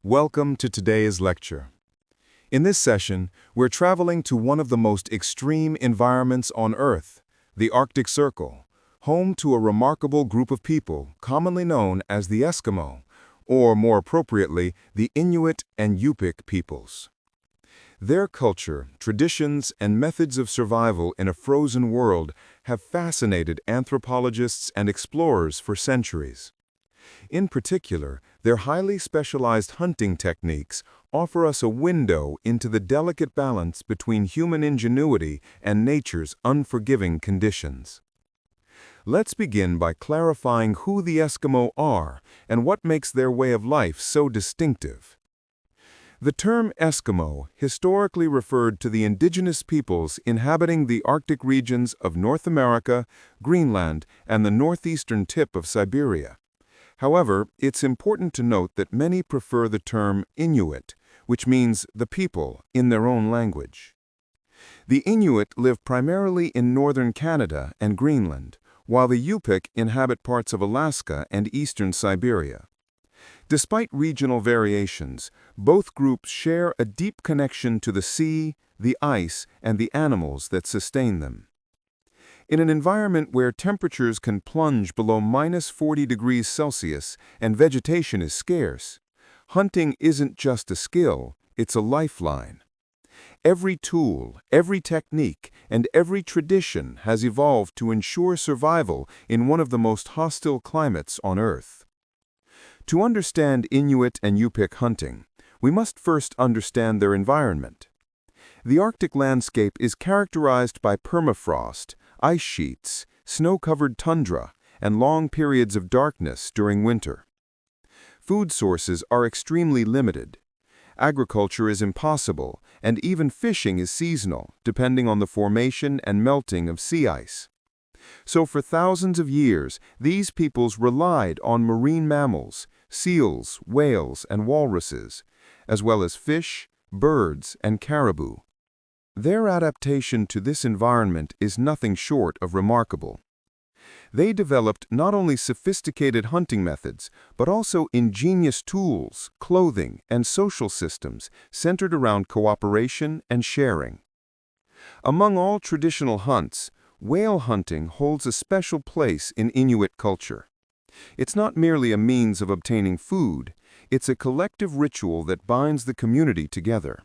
Welcome to today's lecture. In this session, we're traveling to one of the most extreme environments on Earth, the Arctic Circle, home to a remarkable group of people commonly known as the Eskimo, or more appropriately, the Inuit and Yupik peoples. Their culture, traditions, and methods of survival in a frozen world have fascinated anthropologists and explorers for centuries. In particular, their highly specialized hunting techniques offer us a window into the delicate balance between human ingenuity and nature's unforgiving conditions. Let's begin by clarifying who the Eskimo are and what makes their way of life so distinctive. The term Eskimo historically referred to the indigenous peoples inhabiting the Arctic regions of North America, Greenland, and the northeastern tip of Siberia. However, it's important to note that many prefer the term Inuit, which means the people in their own language. The Inuit live primarily in northern Canada and Greenland, while the Yupik inhabit parts of Alaska and eastern Siberia. Despite regional variations, both groups share a deep connection to the sea, the ice, and the animals that sustain them. In an environment where temperatures can plunge below -40 degrees Celsius and vegetation is scarce, hunting isn't just a skill, it's a lifeline. Every tool, every technique, and every tradition has evolved to ensure survival in one of the most hostile climates on Earth. To understand Inuit and Yupik hunting, we must first understand their environment. The Arctic landscape is characterized by permafrost, ice sheets, snow-covered tundra, and long periods of darkness during winter. Food sources are extremely limited. Agriculture is impossible, and even fishing is seasonal, depending on the formation and melting of sea ice. So for thousands of years, these peoples relied on marine mammals, seals, whales, and walruses, as well as fish, birds, and caribou. Their adaptation to this environment is nothing short of remarkable. They developed not only sophisticated hunting methods, but also ingenious tools, clothing, and social systems centered around cooperation and sharing. Among all traditional hunts, whale hunting holds a special place in Inuit culture. It's not merely a means of obtaining food, it's a collective ritual that binds the community together.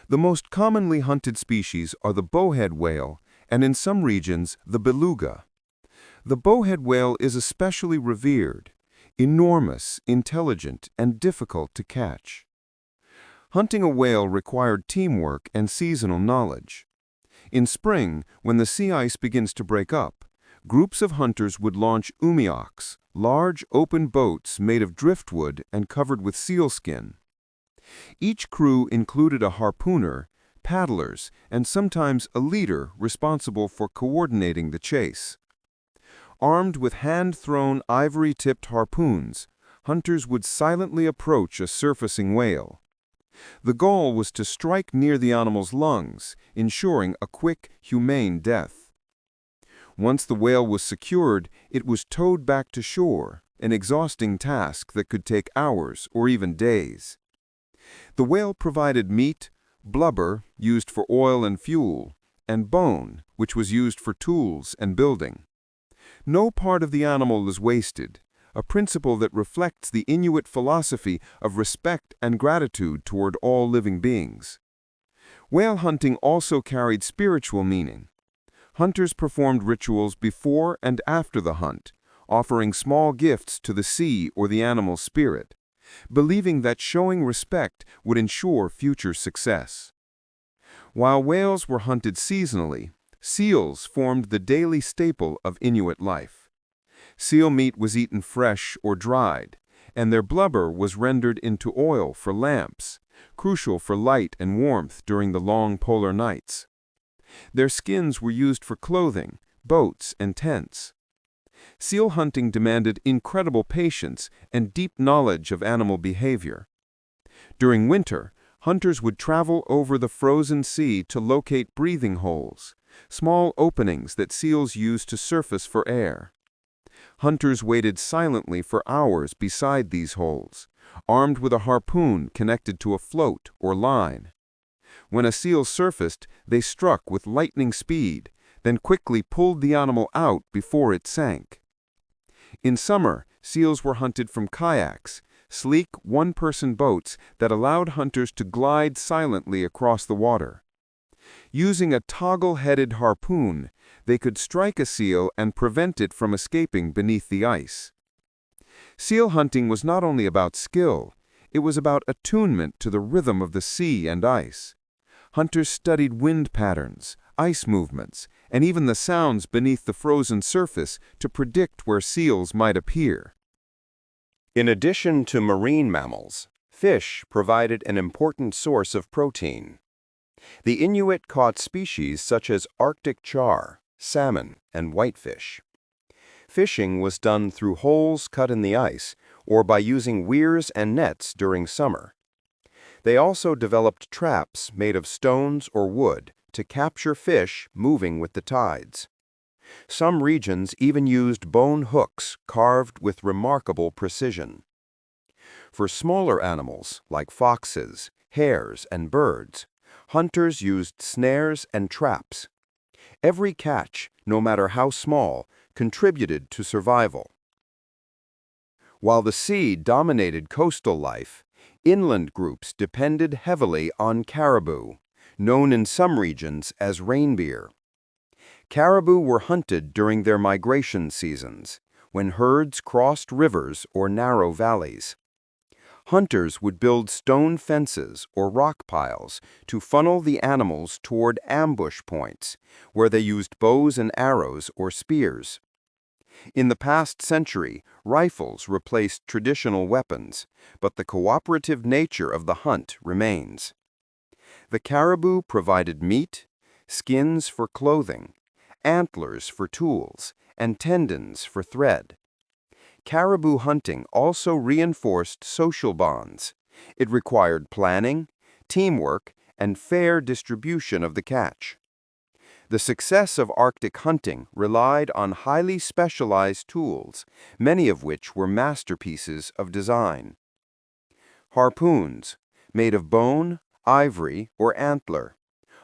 The most commonly hunted species are the bowhead whale, and in some regions, the beluga. The bowhead whale is especially revered, enormous, intelligent, and difficult to catch. Hunting a whale required teamwork and seasonal knowledge. In spring, when the sea ice begins to break up, groups of hunters would launch umiaks, large open boats made of driftwood and covered with sealskin. Each crew included a harpooner, paddlers, and sometimes a leader responsible for coordinating the chase. Armed with hand-thrown ivory-tipped harpoons, hunters would silently approach a surfacing whale. The goal was to strike near the animal's lungs, ensuring a quick, humane death. Once the whale was secured, it was towed back to shore, an exhausting task that could take hours or even days. The whale provided meat, blubber, used for oil and fuel, and bone, which was used for tools and building. No part of the animal was wasted, a principle that reflects the Inuit philosophy of respect and gratitude toward all living beings. Whale hunting also carried spiritual meaning. Hunters performed rituals before and after the hunt, offering small gifts to the sea or the animal's spirit, believing that showing respect would ensure future success. While whales were hunted seasonally, seals formed the daily staple of Inuit life. Seal meat was eaten fresh or dried, and their blubber was rendered into oil for lamps, crucial for light and warmth during the long polar nights. Their skins were used for clothing, boats, and tents. Seal hunting demanded incredible patience and deep knowledge of animal behavior. During winter, hunters would travel over the frozen sea to locate breathing holes, small openings that seals use to surface for air. Hunters waited silently for hours beside these holes, armed with a harpoon connected to a float or line. When a seal surfaced, they struck with lightning speed, then quickly pulled the animal out before it sank. In summer, seals were hunted from kayaks, sleek one-person boats that allowed hunters to glide silently across the water. Using a toggle-headed harpoon, they could strike a seal and prevent it from escaping beneath the ice. Seal hunting was not only about skill, it was about attunement to the rhythm of the sea and ice. Hunters studied wind patterns, ice movements, and even the sounds beneath the frozen surface to predict where seals might appear. In addition to marine mammals, fish provided an important source of protein. The Inuit caught species such as Arctic char, salmon, and whitefish. Fishing was done through holes cut in the ice or by using weirs and nets during summer. They also developed traps made of stones or wood to capture fish moving with the tides. Some regions even used bone hooks carved with remarkable precision. For smaller animals like foxes, hares, and birds, hunters used snares and traps. Every catch, no matter how small, contributed to survival. While the sea dominated coastal life, inland groups depended heavily on caribou, known in some regions as reindeer. Caribou were hunted during their migration seasons, when herds crossed rivers or narrow valleys. Hunters would build stone fences or rock piles to funnel the animals toward ambush points, where they used bows and arrows or spears. In the past century, rifles replaced traditional weapons, but the cooperative nature of the hunt remains. The caribou provided meat, skins for clothing, antlers for tools, and tendons for thread. Caribou hunting also reinforced social bonds. It required planning, teamwork, and fair distribution of the catch. The success of Arctic hunting relied on highly specialized tools, many of which were masterpieces of design. Harpoons, made of bone, ivory, or antler,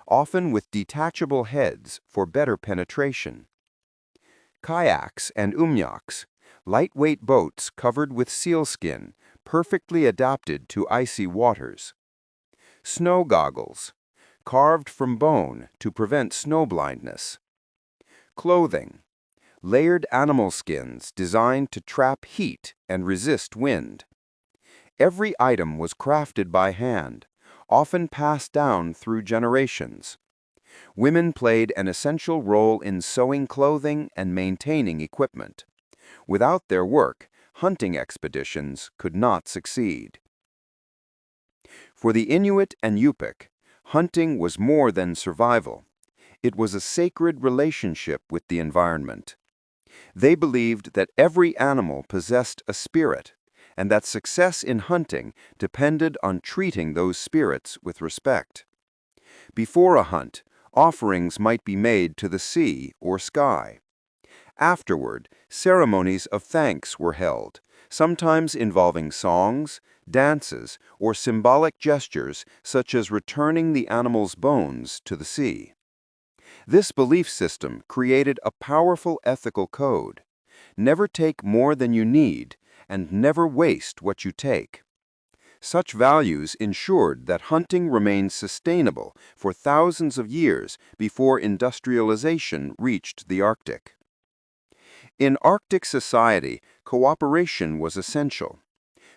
often with detachable heads for better penetration. Kayaks and umyaks, lightweight boats covered with sealskin, perfectly adapted to icy waters. Snow goggles, carved from bone to prevent snow blindness. Clothing, layered animal skins designed to trap heat and resist wind. Every item was crafted by hand, often passed down through generations. Women played an essential role in sewing clothing and maintaining equipment. Without their work, hunting expeditions could not succeed. For the Inuit and Yupik, hunting was more than survival. It was a sacred relationship with the environment. They believed that every animal possessed a spirit, and that success in hunting depended on treating those spirits with respect. Before a hunt, offerings might be made to the sea or sky. Afterward, ceremonies of thanks were held, sometimes involving songs, dances, or symbolic gestures such as returning the animal's bones to the sea. This belief system created a powerful ethical code. Never take more than you need, and never waste what you take. Such values ensured that hunting remained sustainable for thousands of years before industrialization reached the Arctic. In Arctic society, cooperation was essential.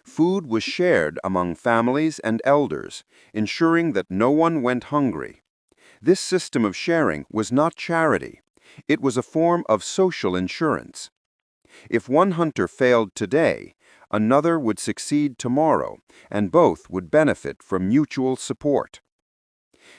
Food was shared among families and elders, ensuring that no one went hungry. This system of sharing was not charity. It was a form of social insurance. If one hunter failed today, another would succeed tomorrow, and both would benefit from mutual support.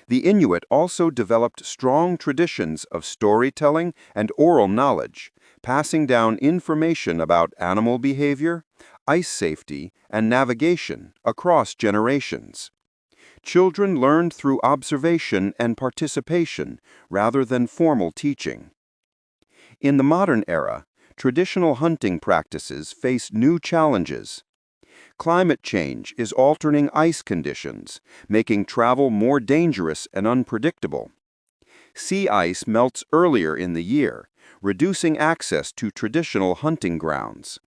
The Inuit also developed strong traditions of storytelling and oral knowledge, passing down information about animal behavior, ice safety, and navigation across generations. Children learned through observation and participation rather than formal teaching. In the modern era, traditional hunting practices face new challenges. Climate change is altering ice conditions, making travel more dangerous and unpredictable. Sea ice melts earlier in the year, reducing access to traditional hunting grounds.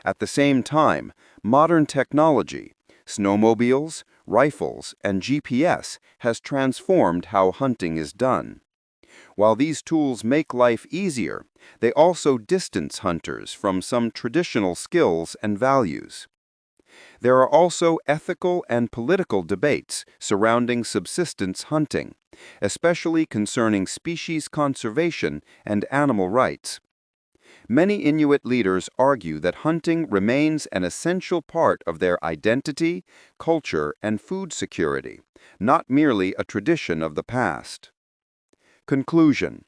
At the same time, modern technology, snowmobiles, rifles, and GPS has transformed how hunting is done. While these tools make life easier, they also distance hunters from some traditional skills and values. There are also ethical and political debates surrounding subsistence hunting, especially concerning species conservation and animal rights. Many Inuit leaders argue that hunting remains an essential part of their identity, culture, and food security, not merely a tradition of the past. Conclusion.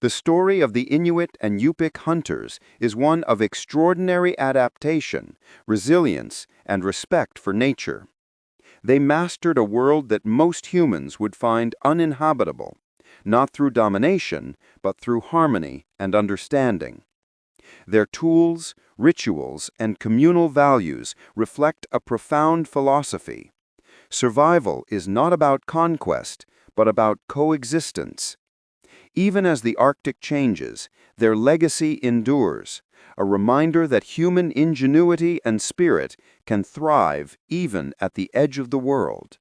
The story of the Inuit and Yupik hunters is one of extraordinary adaptation, resilience, and respect for nature. They mastered a world that most humans would find uninhabitable, not through domination, but through harmony and understanding. Their tools, rituals, and communal values reflect a profound philosophy. Survival is not about conquest, but about coexistence. Even as the Arctic changes, their legacy endures, a reminder that human ingenuity and spirit can thrive even at the edge of the world.